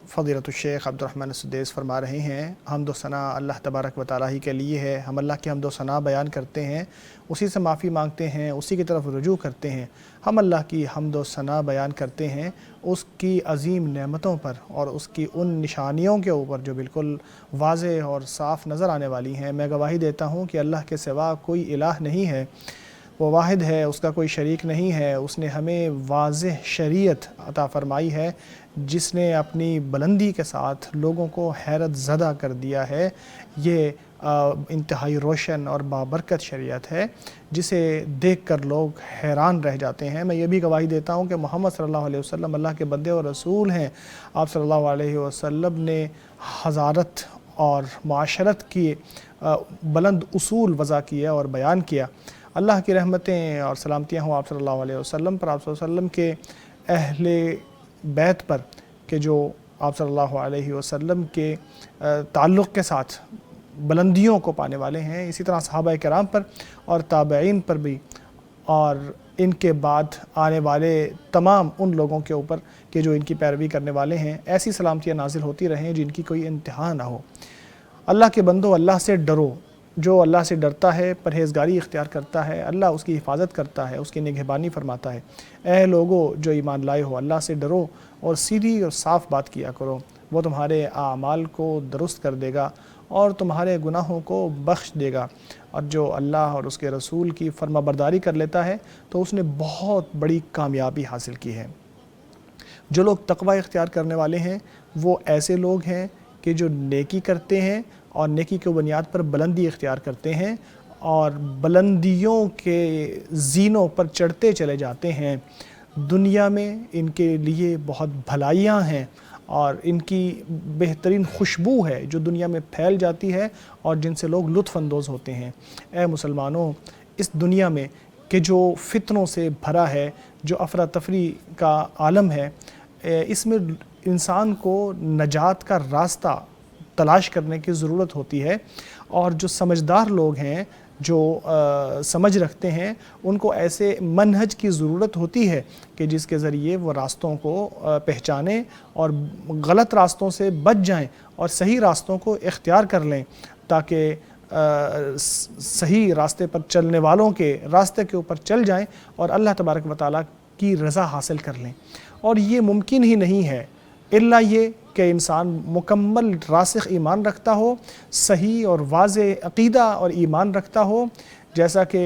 فضیلۃ الشیخ عبدالرحمن السدیس فرما رہے ہیں، حمد و ثنا اللہ تبارک و تعالیٰ ہی کے لیے ہے۔ ہم اللہ کی حمد و ثنا بیان کرتے ہیں، اسی سے معافی مانگتے ہیں، اسی کی طرف رجوع کرتے ہیں۔ ہم اللہ کی حمد و ثنا بیان کرتے ہیں اس کی عظیم نعمتوں پر اور اس کی ان نشانیوں کے اوپر جو بالکل واضح اور صاف نظر آنے والی ہیں۔ میں گواہی دیتا ہوں کہ اللہ کے سوا کوئی الہ نہیں ہے، وہ واحد ہے، اس کا کوئی شریک نہیں ہے۔ اس نے ہمیں واضح شریعت عطا فرمائی ہے جس نے اپنی بلندی کے ساتھ لوگوں کو حیرت زدہ کر دیا ہے۔ یہ انتہائی روشن اور بابرکت شریعت ہے جسے دیکھ کر لوگ حیران رہ جاتے ہیں۔ میں یہ بھی گواہی دیتا ہوں کہ محمد صلی اللہ علیہ وسلم اللہ کے بندے اور رسول ہیں۔ آپ صلی اللہ علیہ وسلم نے حضارت اور معاشرت کی بلند اصول وضع کیا اور بیان کیا۔ اللہ کی رحمتیں اور سلامتیاں ہوں آپ صلی اللہ علیہ وسلم پر، آپ صلی اللہ علیہ وسلم کے اہل بیت پر کہ جو آپ صلی اللہ علیہ وسلم کے تعلق کے ساتھ بلندیوں کو پانے والے ہیں۔ اسی طرح صحابہ کرام پر اور تابعین پر بھی، اور ان کے بعد آنے والے تمام ان لوگوں کے اوپر کہ جو ان کی پیروی کرنے والے ہیں، ایسی سلامتیاں نازل ہوتی رہیں جن کی کوئی انتہا نہ ہو۔ اللہ کے بندو، اللہ سے ڈرو۔ جو اللہ سے ڈرتا ہے، پرہیزگاری اختیار کرتا ہے، اللہ اس کی حفاظت کرتا ہے، اس کی نگہبانی فرماتا ہے۔ اے لوگو جو ایمان لائے ہو، اللہ سے ڈرو اور سیدھی اور صاف بات کیا کرو۔ وہ تمہارے اعمال کو درست کر دے گا اور تمہارے گناہوں کو بخش دے گا۔ اور جو اللہ اور اس کے رسول کی فرما برداری کر لیتا ہے تو اس نے بہت بڑی کامیابی حاصل کی ہے۔ جو لوگ تقوی اختیار کرنے والے ہیں وہ ایسے لوگ ہیں کہ جو نیکی کرتے ہیں اور نیکی کی بنیاد پر بلندی اختیار کرتے ہیں اور بلندیوں کے زینوں پر چڑھتے چلے جاتے ہیں۔ دنیا میں ان کے لیے بہت بھلائیاں ہیں اور ان کی بہترین خوشبو ہے جو دنیا میں پھیل جاتی ہے اور جن سے لوگ لطف اندوز ہوتے ہیں۔ اے مسلمانوں، اس دنیا میں کہ جو فتنوں سے بھرا ہے، جو افراتفری کا عالم ہے، اس میں انسان کو نجات کا راستہ تلاش کرنے کی ضرورت ہوتی ہے، اور جو سمجھدار لوگ ہیں، جو سمجھ رکھتے ہیں، ان کو ایسے منہج کی ضرورت ہوتی ہے کہ جس کے ذریعے وہ راستوں کو پہچانیں اور غلط راستوں سے بچ جائیں اور صحیح راستوں کو اختیار کر لیں، تاکہ صحیح راستے پر چلنے والوں کے راستے کے اوپر چل جائیں اور اللہ تبارک و تعالیٰ کی رضا حاصل کر لیں۔ اور یہ ممکن ہی نہیں ہے الا یہ کہ انسان مکمل راسخ ایمان رکھتا ہو، صحیح اور واضح عقیدہ اور ایمان رکھتا ہو، جیسا کہ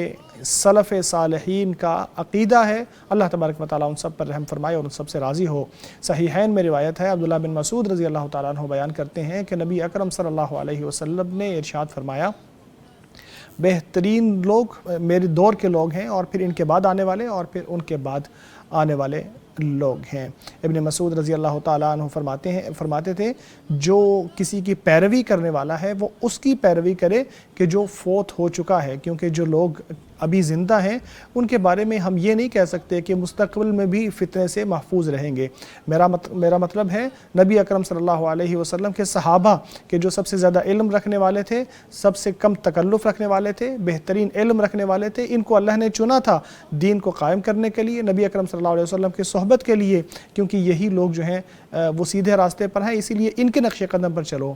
سلف صالحین کا عقیدہ ہے۔ اللہ تبارک و تعالیٰ ان سب پر رحم فرمائے اور ان سب سے راضی ہو۔ صحیحین میں روایت ہے، عبداللہ بن مسعود رضی اللہ تعالیٰ عنہ بیان کرتے ہیں کہ نبی اکرم صلی اللہ علیہ وسلم نے ارشاد فرمایا، بہترین لوگ میرے دور کے لوگ ہیں اور پھر ان کے بعد آنے والے اور پھر ان کے بعد آنے والے لوگ ہیں۔ ابن مسعود رضی اللہ تعالیٰ عنہ فرماتے تھے، جو کسی کی پیروی کرنے والا ہے وہ اس کی پیروی کرے کہ جو فوت ہو چکا ہے، کیونکہ جو لوگ ابھی زندہ ہیں ان کے بارے میں ہم یہ نہیں کہہ سکتے کہ مستقبل میں بھی فتنے سے محفوظ رہیں گے۔ میرا مطلب ہے نبی اکرم صلی اللہ علیہ وسلم کے صحابہ کہ جو سب سے زیادہ علم رکھنے والے تھے، سب سے کم تکلف رکھنے والے تھے، بہترین علم رکھنے والے تھے، ان کو اللہ نے چنا تھا دین کو قائم کرنے کے لیے، نبی اکرم صلی اللہ علیہ وسلم کی صحبت کے لیے، کیونکہ یہی لوگ جو ہیں وہ سیدھے راستے پر ہیں، اسی لیے ان کے نقش قدم پر چلو۔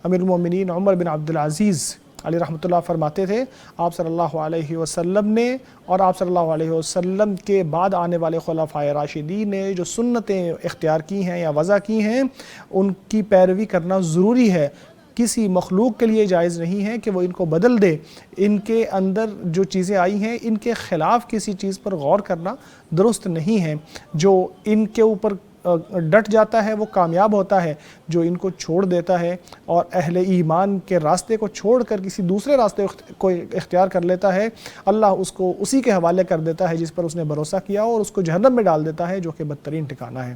امیر المومنین عمر بن عبدالعزیز علیہ رحمۃ اللہ فرماتے تھے، آپ صلی اللہ علیہ وسلم نے اور آپ صلی اللہ علیہ وسلم کے بعد آنے والے خلفائے راشدین نے جو سنتیں اختیار کی ہیں یا وضع کی ہیں، ان کی پیروی کرنا ضروری ہے۔ کسی مخلوق کے لیے جائز نہیں ہے کہ وہ ان کو بدل دے۔ ان کے اندر جو چیزیں آئی ہیں ان کے خلاف کسی چیز پر غور کرنا درست نہیں ہے۔ جو ان کے اوپر ڈٹ جاتا ہے وہ کامیاب ہوتا ہے، جو ان کو چھوڑ دیتا ہے اور اہل ایمان کے راستے کو چھوڑ کر کسی دوسرے راستے کو اختیار کر لیتا ہے، اللہ اس کو اسی کے حوالے کر دیتا ہے جس پر اس نے بھروسہ کیا اور اس کو جہنم میں ڈال دیتا ہے، جو کہ بدترین ٹھکانہ ہے۔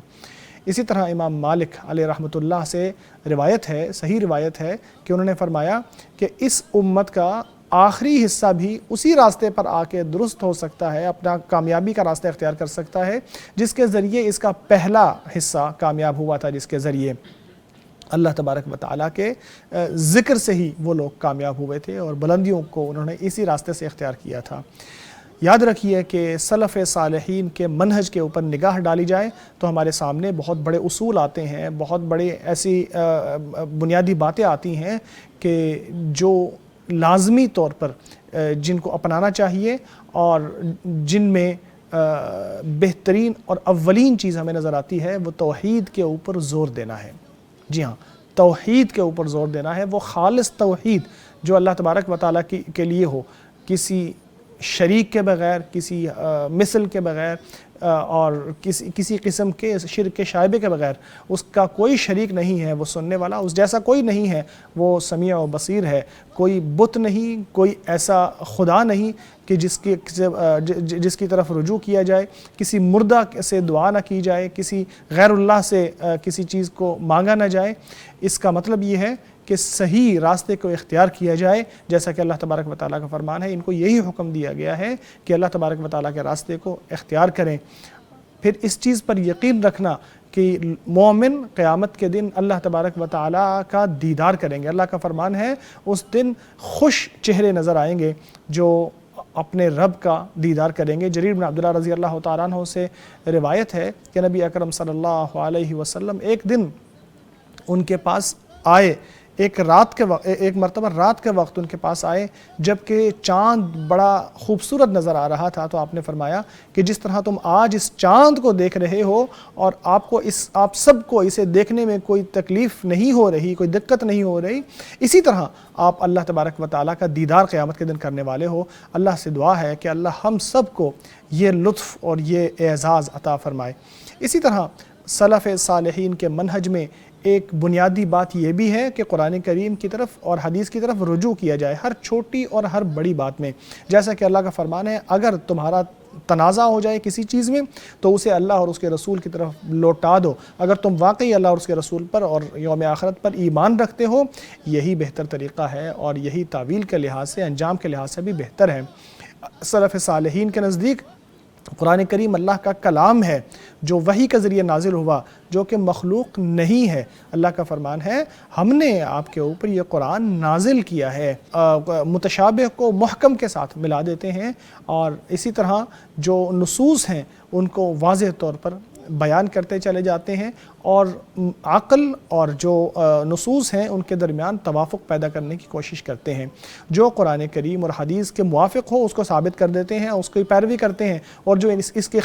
اسی طرح امام مالک علیہ رحمۃ اللہ سے روایت ہے، صحیح روایت ہے کہ انہوں نے فرمایا کہ اس امت کا آخری حصہ بھی اسی راستے پر آ کے درست ہو سکتا ہے، اپنا کامیابی کا راستہ اختیار کر سکتا ہے جس کے ذریعے اس کا پہلا حصہ کامیاب ہوا تھا، جس کے ذریعے اللہ تبارک و تعالیٰ کے ذکر سے ہی وہ لوگ کامیاب ہوئے تھے اور بلندیوں کو انہوں نے اسی راستے سے اختیار کیا تھا۔ یاد رکھیے کہ سلف صالحین کے منہج کے اوپر نگاہ ڈالی جائے تو ہمارے سامنے بہت بڑے اصول آتے ہیں، بہت بڑے ایسی بنیادی باتیں آتی ہیں کہ جو لازمی طور پر جن کو اپنانا چاہیے، اور جن میں بہترین اور اولین چیز ہمیں نظر آتی ہے وہ توحید کے اوپر زور دینا ہے۔ جی ہاں، توحید کے اوپر زور دینا ہے، وہ خالص توحید جو اللہ تبارک و تعالیٰ کے لیے ہو، کسی شریک کے بغیر، کسی مثل کے بغیر، اور کسی قسم کے شرک کے شائبے کے بغیر۔ اس کا کوئی شریک نہیں ہے وہ سننے والا، اس جیسا کوئی نہیں ہے وہ سمیع و بصیر ہے۔ کوئی بت نہیں، کوئی ایسا خدا نہیں کہ جس کی طرف رجوع کیا جائے، کسی مردہ سے دعا نہ کی جائے، کسی غیر اللہ سے کسی چیز کو مانگا نہ جائے۔ اس کا مطلب یہ ہے کہ صحیح راستے کو اختیار کیا جائے، جیسا کہ اللہ تبارک و تعالیٰ کا فرمان ہے، ان کو یہی حکم دیا گیا ہے کہ اللہ تبارک و تعالیٰ کے راستے کو اختیار کریں۔ پھر اس چیز پر یقین رکھنا کہ مومن قیامت کے دن اللہ تبارک و تعالیٰ کا دیدار کریں گے۔ اللہ کا فرمان ہے اس دن خوش چہرے نظر آئیں گے جو اپنے رب کا دیدار کریں گے۔ جریر بن عبداللہ رضی اللہ تعالیٰ عنہ سے روایت ہے کہ نبی اکرم صلی اللہ علیہ وسلم ایک دن ان کے پاس آئے، ایک مرتبہ رات کے وقت ان کے پاس آئے جبکہ چاند بڑا خوبصورت نظر آ رہا تھا، تو آپ نے فرمایا کہ جس طرح تم آج اس چاند کو دیکھ رہے ہو اور آپ سب کو اسے دیکھنے میں کوئی تکلیف نہیں ہو رہی، کوئی دقت نہیں ہو رہی، اسی طرح آپ اللہ تبارک و تعالیٰ کا دیدار قیامت کے دن کرنے والے ہو۔ اللہ سے دعا ہے کہ اللہ ہم سب کو یہ لطف اور یہ اعزاز عطا فرمائے۔ اسی طرح سلف صالحین کے منہج میں ایک بنیادی بات یہ بھی ہے کہ قرآن کریم کی طرف اور حدیث کی طرف رجوع کیا جائے ہر چھوٹی اور ہر بڑی بات میں۔ جیسا کہ اللہ کا فرمان ہے، اگر تمہارا تنازع ہو جائے کسی چیز میں تو اسے اللہ اور اس کے رسول کی طرف لوٹا دو۔ اگر تم واقعی اللہ اور اس کے رسول پر اور یوم آخرت پر ایمان رکھتے ہو، یہی بہتر طریقہ ہے اور یہی تعویل کے لحاظ سے، انجام کے لحاظ سے بھی بہتر ہے۔ سلف صالحین کے نزدیک قرآن کریم اللہ کا کلام ہے جو وحی کے ذریعے نازل ہوا، جو کہ مخلوق نہیں ہے۔ اللہ کا فرمان ہے ہم نے آپ کے اوپر یہ قرآن نازل کیا ہے۔ متشابہ کو محکم کے ساتھ ملا دیتے ہیں، اور اسی طرح جو نصوص ہیں ان کو واضح طور پر بیان کرتے چلے جاتے ہیں، اور عقل اور جو نصوص ہیں ان کے درمیان توافق پیدا کرنے کی کوشش کرتے ہیں۔ جو قرآن کریم اور حدیث کے موافق ہو اس کو ثابت کر دیتے ہیں، اس کی پیروی کرتے ہیں، اور جو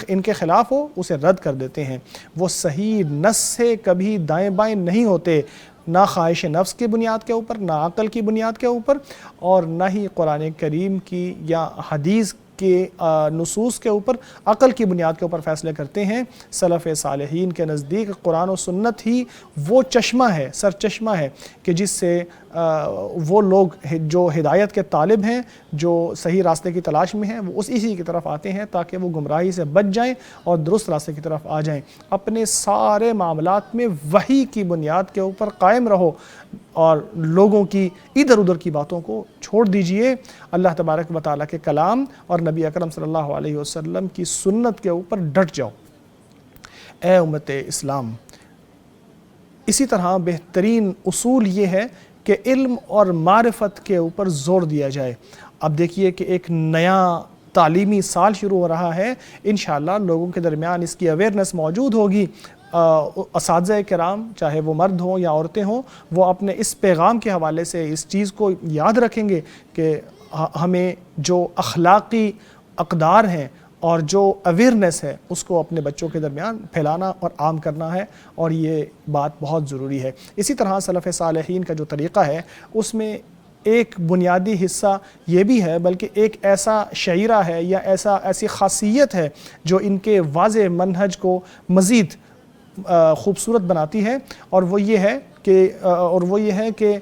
ان کے خلاف ہو اسے رد کر دیتے ہیں۔ وہ صحیح نص سے کبھی دائیں بائیں نہیں ہوتے، نہ خواہش نفس کی بنیاد کے اوپر، نہ عقل کی بنیاد کے اوپر، اور نہ ہی قرآن کریم کی یا حدیث کے نصوص کے اوپر عقل کی بنیاد کے اوپر فیصلے کرتے ہیں۔ سلف صالحین کے نزدیک قرآن و سنت ہی وہ چشمہ ہے، سر چشمہ ہے کہ جس سے وہ لوگ جو ہدایت کے طالب ہیں، جو صحیح راستے کی تلاش میں ہیں، وہ اسی کی طرف آتے ہیں تاکہ وہ گمراہی سے بچ جائیں اور درست راستے کی طرف آ جائیں۔ اپنے سارے معاملات میں وحی کی بنیاد کے اوپر قائم رہو اور لوگوں کی ادھر ادھر کی باتوں کو چھوڑ دیجئے۔ اللہ تبارک و تعالیٰ کے کلام اور نبی اکرم صلی اللہ علیہ وسلم کی سنت کے اوپر ڈٹ جاؤ اے امت اسلام۔ اسی طرح بہترین اصول یہ ہے کہ علم اور معرفت کے اوپر زور دیا جائے۔ اب دیکھیے کہ ایک نیا تعلیمی سال شروع ہو رہا ہے، انشاءاللہ لوگوں کے درمیان اس کی اویئرنس موجود ہوگی۔ اساتذہ کرام چاہے وہ مرد ہوں یا عورتیں ہوں، وہ اپنے اس پیغام کے حوالے سے اس چیز کو یاد رکھیں گے کہ ہمیں جو اخلاقی اقدار ہیں اور جو اویئرنس ہے اس کو اپنے بچوں کے درمیان پھیلانا اور عام کرنا ہے، اور یہ بات بہت ضروری ہے۔ اسی طرح سلف صالحین کا جو طریقہ ہے اس میں ایک بنیادی حصہ یہ بھی ہے، بلکہ ایک ایسا شعیرہ ہے یا ایسی خاصیت ہے جو ان کے واضح منہج کو مزید خوبصورت بناتی ہے، اور وہ یہ ہے کہ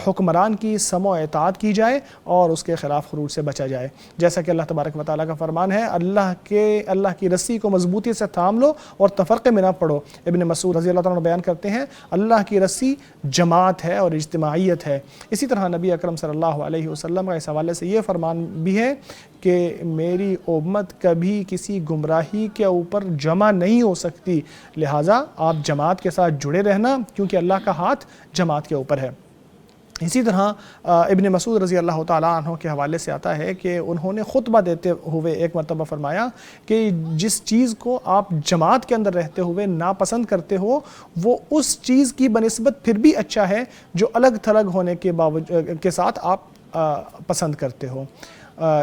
حکمران کی سمع و اطاعت کی جائے اور اس کے خلاف خروج سے بچا جائے۔ جیسا کہ اللہ تبارک و تعالیٰ کا فرمان ہے، اللہ کی رسی کو مضبوطی سے تھام لو اور تفرقے میں نہ پڑو۔ ابن مسعود رضی اللہ تعالیٰ بیان کرتے ہیں اللہ کی رسی جماعت ہے اور اجتماعیت ہے۔ اسی طرح نبی اکرم صلی اللہ علیہ وسلم کا اس حوالے سے یہ فرمان بھی ہے کہ میری امت کبھی کسی گمراہی کے اوپر جمع نہیں ہو سکتی، لہٰذا آپ جماعت کے ساتھ جڑے رہنا، کیونکہ اللہ کا ہاتھ جماعت کے اوپر ہے۔ اسی طرح ابن مسعود رضی اللہ تعالیٰ عنہ کے حوالے سے آتا ہے کہ انہوں نے خطبہ دیتے ہوئے ایک مرتبہ فرمایا کہ جس چیز کو آپ جماعت کے اندر رہتے ہوئے ناپسند کرتے ہو وہ اس چیز کی بنسبت پھر بھی اچھا ہے جو الگ تھلگ ہونے کے ساتھ آپ پسند کرتے ہو۔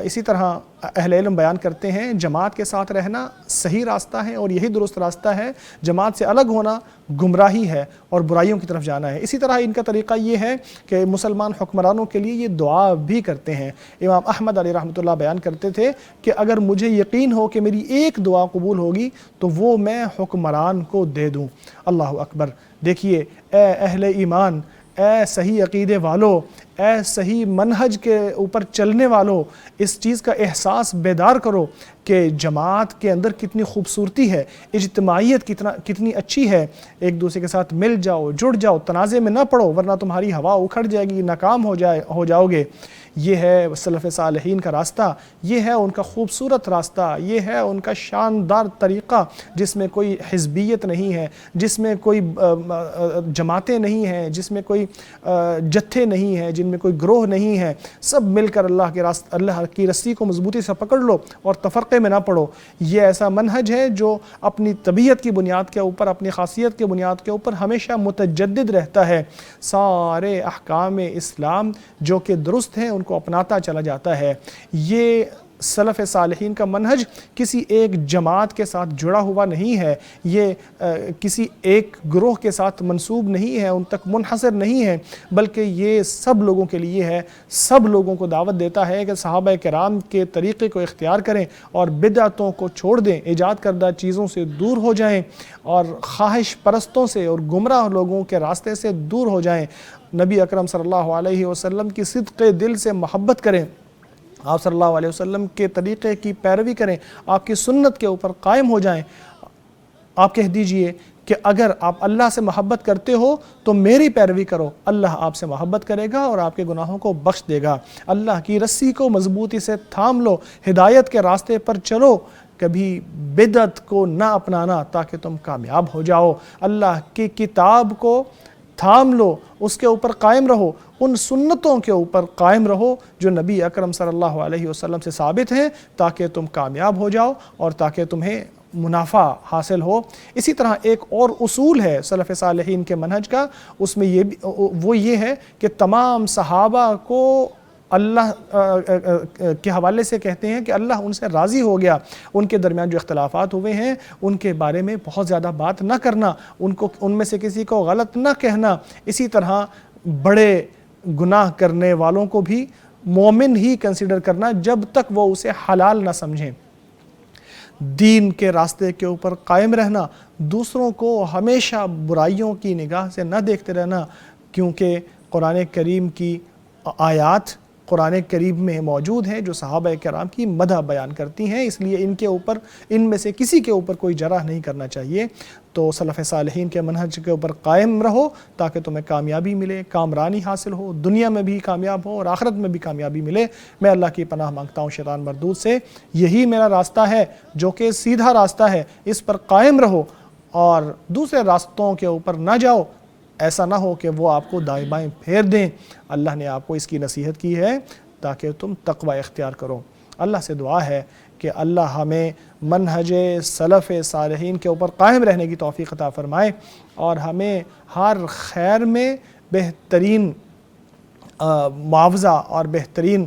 اسی طرح اہل علم بیان کرتے ہیں جماعت کے ساتھ رہنا صحیح راستہ ہے اور یہی درست راستہ ہے، جماعت سے الگ ہونا گمراہی ہے اور برائیوں کی طرف جانا ہے۔ اسی طرح ان کا طریقہ یہ ہے کہ مسلمان حکمرانوں کے لیے یہ دعا بھی کرتے ہیں۔ امام احمد علیہ رحمۃ اللہ بیان کرتے تھے کہ اگر مجھے یقین ہو کہ میری ایک دعا قبول ہوگی تو وہ میں حکمران کو دے دوں۔ اللہ اکبر! دیکھیے اے اہل ایمان، اے صحیح عقیدے والو، اے صحیح منہج کے اوپر چلنے والو، اس چیز کا احساس بیدار کرو کہ جماعت کے اندر کتنی خوبصورتی ہے، اجتماعیت کتنی اچھی ہے۔ ایک دوسرے کے ساتھ مل جاؤ، جڑ جاؤ، تنازع میں نہ پڑو ورنہ تمہاری ہوا اکھڑ جائے گی، ناکام ہو جاؤ گے۔ یہ ہے سلف صالحین کا راستہ، یہ ہے ان کا خوبصورت راستہ، یہ ہے ان کا شاندار طریقہ جس میں کوئی حزبیت نہیں ہے، جس میں کوئی جماعتیں نہیں ہیں، جس میں کوئی جتھے نہیں ہیں، جن میں کوئی گروہ نہیں ہے۔ سب مل کر اللہ کی رسی کو مضبوطی سے پکڑ لو اور تفرقے میں نہ پڑو۔ یہ ایسا منہج ہے جو اپنی طبیعت کی بنیاد کے اوپر، اپنی خاصیت کی بنیاد کے اوپر ہمیشہ متجدد رہتا ہے۔ سارے احکام اسلام جو کہ درست ہیں ان کو اپناتا چلا جاتا ہے۔ یہ سلف صالحین کا منہج کسی ایک جماعت کے ساتھ جڑا ہوا نہیں ہے، یہ کسی ایک گروہ کے ساتھ منسوب نہیں ہے، ان تک منحصر نہیں ہے، بلکہ یہ سب لوگوں کے لیے ہے۔ سب لوگوں کو دعوت دیتا ہے کہ صحابہ کرام کے طریقے کو اختیار کریں اور بدعتوں کو چھوڑ دیں، ایجاد کردہ چیزوں سے دور ہو جائیں اور خواہش پرستوں سے اور گمراہ لوگوں کے راستے سے دور ہو جائیں۔ نبی اکرم صلی اللہ علیہ وسلم کی صدق دل سے محبت کریں، آپ صلی اللہ علیہ وسلم کے طریقے کی پیروی کریں، آپ کی سنت کے اوپر قائم ہو جائیں۔ آپ کہہ دیجئے کہ اگر آپ اللہ سے محبت کرتے ہو تو میری پیروی کرو، اللہ آپ سے محبت کرے گا اور آپ کے گناہوں کو بخش دے گا۔ اللہ کی رسی کو مضبوطی سے تھام لو، ہدایت کے راستے پر چلو، کبھی بدعت کو نہ اپنانا تاکہ تم کامیاب ہو جاؤ۔ اللہ کی کتاب کو تھام لو، اس کے اوپر قائم رہو، ان سنتوں کے اوپر قائم رہو جو نبی اکرم صلی اللہ علیہ وسلم سے ثابت ہیں، تاکہ تم کامیاب ہو جاؤ اور تاکہ تمہیں منافع حاصل ہو۔ اسی طرح ایک اور اصول ہے سلف صالحین کے منہج کا، اس میں یہ ہے کہ تمام صحابہ کو اللہ کے حوالے سے کہتے ہیں کہ اللہ ان سے راضی ہو گیا، ان کے درمیان جو اختلافات ہوئے ہیں ان کے بارے میں بہت زیادہ بات نہ کرنا، ان میں سے کسی کو غلط نہ کہنا۔ اسی طرح بڑے گناہ کرنے والوں کو بھی مومن ہی کنسیڈر کرنا جب تک وہ اسے حلال نہ سمجھیں۔ دین کے راستے کے اوپر قائم رہنا، دوسروں کو ہمیشہ برائیوں کی نگاہ سے نہ دیکھتے رہنا، کیونکہ قرآن کریم کی آیات قرآن کریم میں موجود ہیں جو صحابہ کرام کی مدح بیان کرتی ہیں، اس لیے ان میں سے کسی کے اوپر کوئی جرح نہیں کرنا چاہیے۔ تو سلف صالحین کے منہج کے اوپر قائم رہو تاکہ تمہیں کامیابی ملے، کامرانی حاصل ہو، دنیا میں بھی کامیاب ہو اور آخرت میں بھی کامیابی ملے۔ میں اللہ کی پناہ مانگتا ہوں شیطان مردود سے، یہی میرا راستہ ہے جو کہ سیدھا راستہ ہے، اس پر قائم رہو اور دوسرے راستوں کے اوپر نہ جاؤ، ایسا نہ ہو کہ وہ آپ کو دائیں بائیں پھیر دیں۔ اللہ نے آپ کو اس کی نصیحت کی ہے تاکہ تم تقوی اختیار کرو۔ اللہ سے دعا ہے کہ اللہ ہمیں منہج سلف صالحین کے اوپر قائم رہنے کی توفیق عطا فرمائے اور ہمیں ہر خیر میں بہترین معاوضہ اور بہترین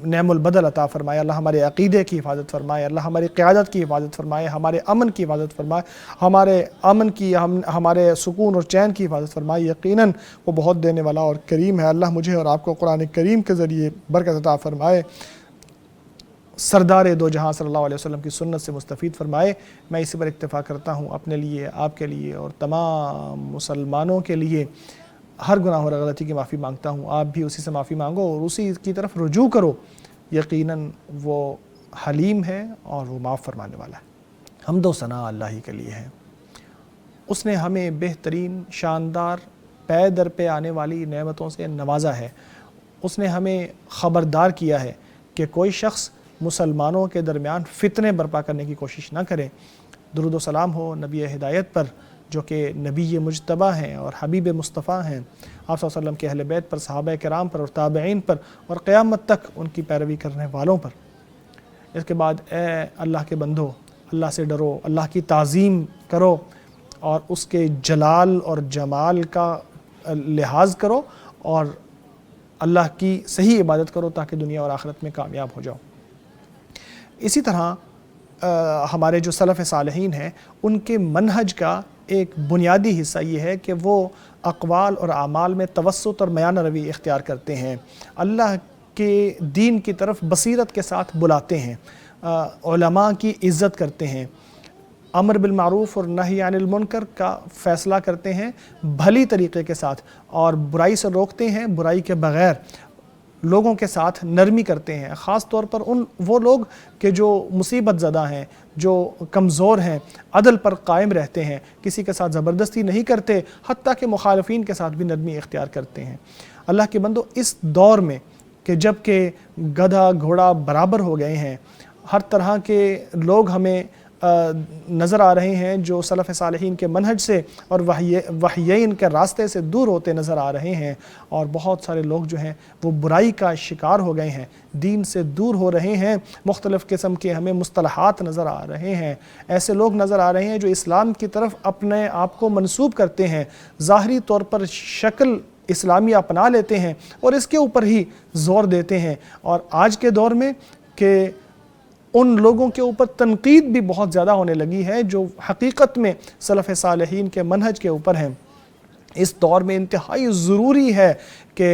نعم البدل عطا فرمائے۔ اللہ ہمارے عقیدے کی حفاظت فرمائے، اللہ ہماری قیادت کی حفاظت فرمائے، ہمارے امن کی حفاظت فرمائے، ہمارے امن کی ہمارے سکون اور چین کی حفاظت فرمائے۔ یقیناً وہ بہت دینے والا اور کریم ہے۔ اللہ مجھے اور آپ کو قرآن کریم کے ذریعے برکت عطا فرمائے، سردار دو جہاں صلی اللہ علیہ وسلم کی سنت سے مستفید فرمائے۔ میں اسی پر اکتفا کرتا ہوں، اپنے لیے، آپ کے لیے اور تمام مسلمانوں کے لیے ہر گناہ اور غلطی کی معافی مانگتا ہوں۔ آپ بھی اسی سے معافی مانگو اور اسی کی طرف رجوع کرو، یقیناً وہ حلیم ہے اور وہ معاف فرمانے والا ہے۔ حمد و ثنا اللہ ہی کے لیے ہے، اس نے ہمیں بہترین شاندار پے در پہ آنے والی نعمتوں سے نوازا ہے۔ اس نے ہمیں خبردار کیا ہے کہ کوئی شخص مسلمانوں کے درمیان فتنے برپا کرنے کی کوشش نہ کرے۔ درود و سلام ہو نبی ہدایت پر جو کہ نبی مجتبیٰ ہیں اور حبیب مصطفیٰ ہیں، آپ صلی اللہ علیہ وسلم کے اہل بیت پر، صحابہ کرام پر اور تابعین پر اور قیامت تک ان کی پیروی کرنے والوں پر۔ اس کے بعد اے اللہ کے بندو، اللہ سے ڈرو، اللہ کی تعظیم کرو اور اس کے جلال اور جمال کا لحاظ کرو اور اللہ کی صحیح عبادت کرو تاکہ دنیا اور آخرت میں کامیاب ہو جاؤ۔ اسی طرح ہمارے جو سلف صالحین ہیں ان کے منہج کا ایک بنیادی حصہ یہ ہے کہ وہ اقوال اور اعمال میں توسط اور میانہ روی اختیار کرتے ہیں، اللہ کے دین کی طرف بصیرت کے ساتھ بلاتے ہیں، علماء کی عزت کرتے ہیں، امر بالمعروف اور نہی عن المنکر کا فیصلہ کرتے ہیں بھلی طریقے کے ساتھ اور برائی سے روکتے ہیں برائی کے بغیر، لوگوں کے ساتھ نرمی کرتے ہیں، خاص طور پر وہ لوگ کہ جو مصیبت زدہ ہیں، جو کمزور ہیں، عدل پر قائم رہتے ہیں، کسی کے ساتھ زبردستی نہیں کرتے، حتیٰ کہ مخالفین کے ساتھ بھی نرمی اختیار کرتے ہیں۔ اللہ کے بندو، اس دور میں کہ جب کہ گدھا گھوڑا برابر ہو گئے ہیں، ہر طرح کے لوگ ہمیں نظر آ رہے ہیں جو سلف صالحین کے منہج سے اور وحیین کے راستے سے دور ہوتے نظر آ رہے ہیں، اور بہت سارے لوگ جو ہیں وہ برائی کا شکار ہو گئے ہیں، دین سے دور ہو رہے ہیں، مختلف قسم کے ہمیں مصطلحات نظر آ رہے ہیں، ایسے لوگ نظر آ رہے ہیں جو اسلام کی طرف اپنے آپ کو منسوب کرتے ہیں، ظاہری طور پر شکل اسلامی اپنا لیتے ہیں اور اس کے اوپر ہی زور دیتے ہیں، اور آج کے دور میں کہ ان لوگوں کے اوپر تنقید بھی بہت زیادہ ہونے لگی ہے جو حقیقت میں سلف صالحین کے منہج کے اوپر ہیں۔ اس دور میں انتہائی ضروری ہے کہ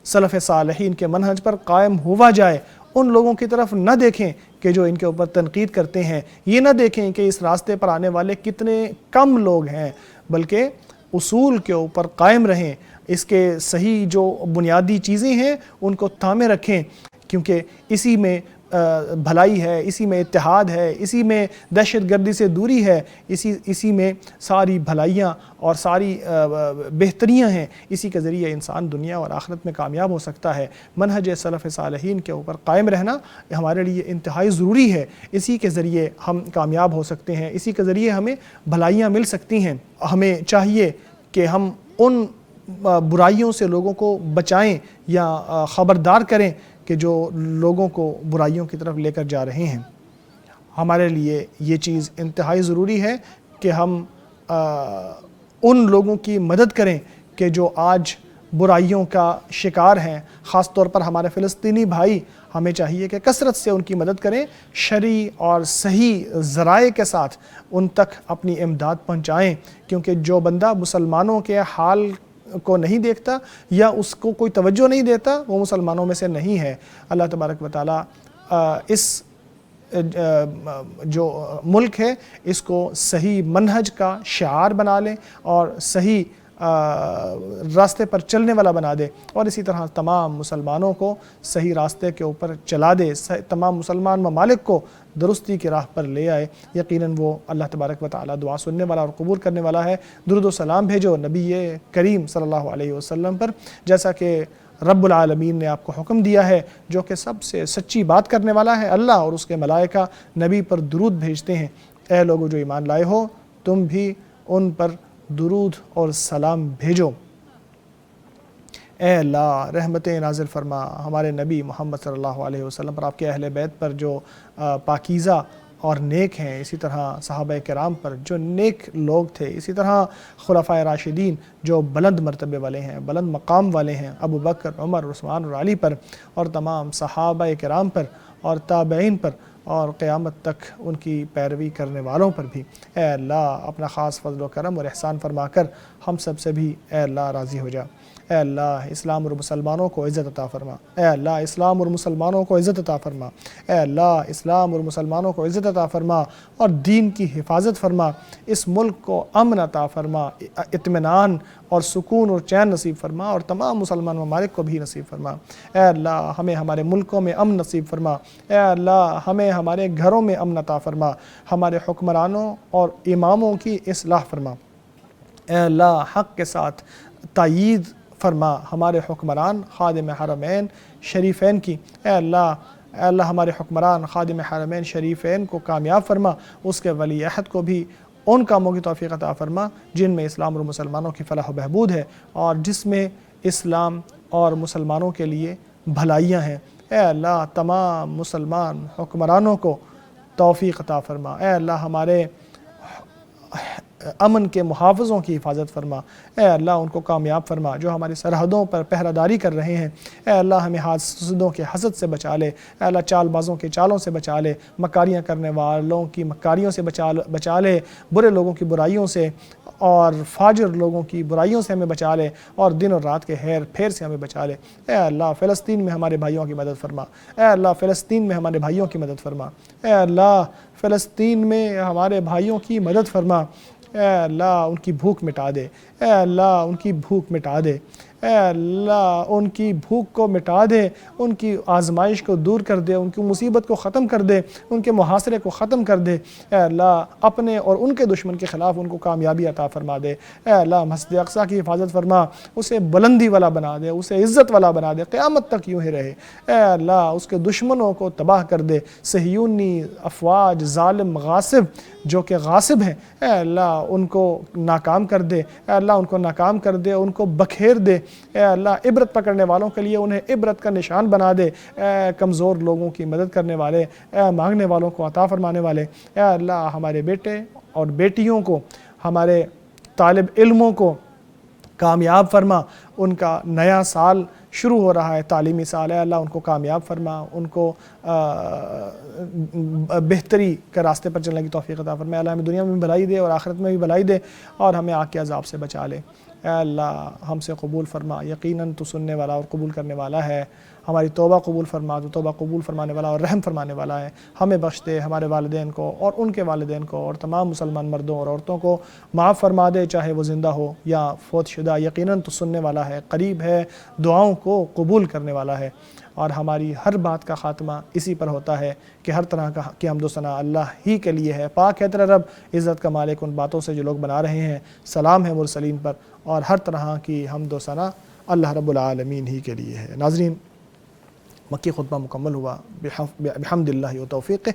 سلف صالحین کے منہج پر قائم ہوا جائے، ان لوگوں کی طرف نہ دیکھیں کہ جو ان کے اوپر تنقید کرتے ہیں، یہ نہ دیکھیں کہ اس راستے پر آنے والے کتنے کم لوگ ہیں، بلکہ اصول کے اوپر قائم رہیں، اس کے صحیح جو بنیادی چیزیں ہیں ان کو تھامے رکھیں، کیونکہ اسی میں بھلائی ہے، اسی میں اتحاد ہے، اسی میں دہشت گردی سے دوری ہے، اسی میں ساری بھلائیاں اور ساری بہتریاں ہیں، اسی کے ذریعے انسان دنیا اور آخرت میں کامیاب ہو سکتا ہے۔ منہج سلف صالحین کے اوپر قائم رہنا ہمارے لیے انتہائی ضروری ہے، اسی کے ذریعے ہم کامیاب ہو سکتے ہیں، اسی کے ذریعے ہمیں بھلائیاں مل سکتی ہیں۔ ہمیں چاہیے کہ ہم ان برائیوں سے لوگوں کو بچائیں یا خبردار کریں کہ جو لوگوں کو برائیوں کی طرف لے کر جا رہے ہیں۔ ہمارے لیے یہ چیز انتہائی ضروری ہے کہ ہم ان لوگوں کی مدد کریں کہ جو آج برائیوں کا شکار ہیں، خاص طور پر ہمارے فلسطینی بھائی، ہمیں چاہیے کہ کثرت سے ان کی مدد کریں، شرعی اور صحیح ذرائع کے ساتھ ان تک اپنی امداد پہنچائیں، کیونکہ جو بندہ مسلمانوں کے حال کو نہیں دیکھتا یا اس کو کوئی توجہ نہیں دیتا وہ مسلمانوں میں سے نہیں ہے۔ اللہ تبارک و تعالیٰ اس جو ملک ہے اس کو صحیح منہج کا شعار بنا لیں اور صحیح راستے پر چلنے والا بنا دے، اور اسی طرح تمام مسلمانوں کو صحیح راستے کے اوپر چلا دے، تمام مسلمان ممالک کو درستی کی راہ پر لے آئے۔ یقیناً وہ اللہ تبارک و تعالیٰ دعا سننے والا اور قبول کرنے والا ہے۔ درود و سلام بھیجو نبی کریم صلی اللہ علیہ وسلم پر، جیسا کہ رب العالمین نے آپ کو حکم دیا ہے، جو کہ سب سے سچی بات کرنے والا ہے۔ اللہ اور اس کے ملائکہ نبی پر درود بھیجتے ہیں۔ اے لوگو جو ایمان لائے ہو، تم بھی ان پر درود اور سلام بھیجو۔ اے اللہ رحمتیں نازل فرما ہمارے نبی محمد صلی اللہ علیہ وسلم پر، آپ کے اہل بیت پر جو پاکیزہ اور نیک ہیں، اسی طرح صحابہ کرام پر جو نیک لوگ تھے، اسی طرح خلفائے راشدین جو بلند مرتبے والے ہیں، بلند مقام والے ہیں، ابو بکر، عمر، عثمان اور علی پر، اور تمام صحابہ کرام پر اور تابعین پر اور قیامت تک ان کی پیروی کرنے والوں پر بھی۔ اے اللہ اپنا خاص فضل و کرم اور احسان فرما کر ہم سب سے بھی اے اللہ راضی ہو جا۔ اے اللہ اسلام اور مسلمانوں کو عزت عطا فرما۔ اے اللہ اسلام اور مسلمانوں کو عزت عطا فرما۔ اے اللہ اسلام اور مسلمانوں کو عزت عطا فرما اور دین کی حفاظت فرما۔ اس ملک کو امن عطا فرما، اطمینان اور سکون اور چین نصیب فرما، اور تمام مسلمان ممالک کو بھی نصیب فرما۔ اے اللہ ہمیں ہمارے ملکوں میں امن نصیب فرما۔ اے اللہ ہمیں ہمارے گھروں میں امن عطا فرما، ہمارے حکمرانوں اور اماموں کی اصلاح فرما۔ اے اللہ حق کے ساتھ تائید فرما ہمارے حکمران خادم حرمین شریفین کی۔ اے اللہ ہمارے حکمران خادم حرمین شریفین کو کامیاب فرما، اس کے ولی عہد کو بھی ان کاموں کی توفیق عطا فرما جن میں اسلام اور مسلمانوں کی فلاح و بہبود ہے اور جس میں اسلام اور مسلمانوں کے لیے بھلائیاں ہیں۔ اے اللہ تمام مسلمان حکمرانوں کو توفیق عطا فرما۔ اے اللہ ہمارے امن کے محافظوں کی حفاظت فرما۔ اے اللہ ان کو کامیاب فرما جو ہماری سرحدوں پر پہرہ داری کر رہے ہیں۔ اے اللہ ہمیں حاسدوں کے حسد سے بچا لے۔ اے اللہ چال بازوں کے چالوں سے بچا لے، مکاریاں کرنے والوں کی مکاریوں سے بچا لے، برے لوگوں کی برائیوں سے اور فاجر لوگوں کی برائیوں سے ہمیں بچا لے، اور دن اور رات کے ہیر پھیر سے ہمیں بچا لے۔ اے اللہ فلسطین میں ہمارے بھائیوں کی مدد فرما۔ اے اللہ فلسطین میں ہمارے بھائیوں کی مدد فرما۔ اے اللہ فلسطین میں ہمارے بھائیوں کی مدد فرما۔ اے اللہ ان کی بھوک مٹا دے۔ اے اللہ ان کی بھوک مٹا دے۔ اے اللہ ان کی بھوک کو مٹا دے، ان کی آزمائش کو دور کر دے، ان کی مصیبت کو ختم کر دے، ان کے محاصرے کو ختم کر دے۔ اے اللہ اپنے اور ان کے دشمن کے خلاف ان کو کامیابی عطا فرما دے۔ اے اللہ مسجد اقصیٰ کی حفاظت فرما، اسے بلندی والا بنا دے، اسے عزت والا بنا دے، قیامت تک یوں ہی رہے۔ اے اللہ اس کے دشمنوں کو تباہ کر دے، صہیونی افواج ظالم غاصب جو کہ غاصب ہیں، اے اللہ ان کو ناکام کر دے۔ اے اللہ ان کو ناکام کر دے، ان کو بکھیر دے۔ اے اللہ عبرت پکڑنے والوں کے لیے انہیں عبرت کا نشان بنا دے۔ اے کمزور لوگوں کی مدد کرنے والے، اے مانگنے والوں کو عطا فرمانے والے، اے اللہ ہمارے بیٹے اور بیٹیوں کو، ہمارے طالب علموں کو کامیاب فرما۔ ان کا نیا سال شروع ہو رہا ہے، تعلیمی سال، اے اللہ ان کو کامیاب فرما، ان کو بہتری کے راستے پر چلنے کی توفیق عطا فرما۔ اللہ ہمیں دنیا میں بھی بھلائی دے اور آخرت میں بھی بھلائی دے، اور ہمیں آگ کے عذاب سے بچا لے۔ اے اللہ ہم سے قبول فرما، یقیناً تو سننے والا اور قبول کرنے والا ہے۔ ہماری توبہ قبول فرما، تو توبہ قبول فرمانے والا اور رحم فرمانے والا ہے۔ ہمیں بخش دے، ہمارے والدین کو اور ان کے والدین کو اور تمام مسلمان مردوں اور عورتوں کو معاف فرما دے، چاہے وہ زندہ ہو یا فوت شدہ۔ یقیناً تو سننے والا ہے، قریب ہے، دعاؤں کو قبول کرنے والا ہے، اور ہماری ہر بات کا خاتمہ اسی پر ہوتا ہے کہ ہر طرح کی حمد و ثنا اللہ ہی کے لیے ہے۔ پاک ہے تیرا رب، عزت کا مالک ان باتوں سے جو لوگ بنا رہے ہیں۔ سلام ہے مرسلین پر، اور ہر طرح کی حمد و ثنا اللہ رب العالمین ہی کے لیے ہے۔ ناظرین، مکی خطبہ مکمل ہوا بحمد اللہ و توفیقہ۔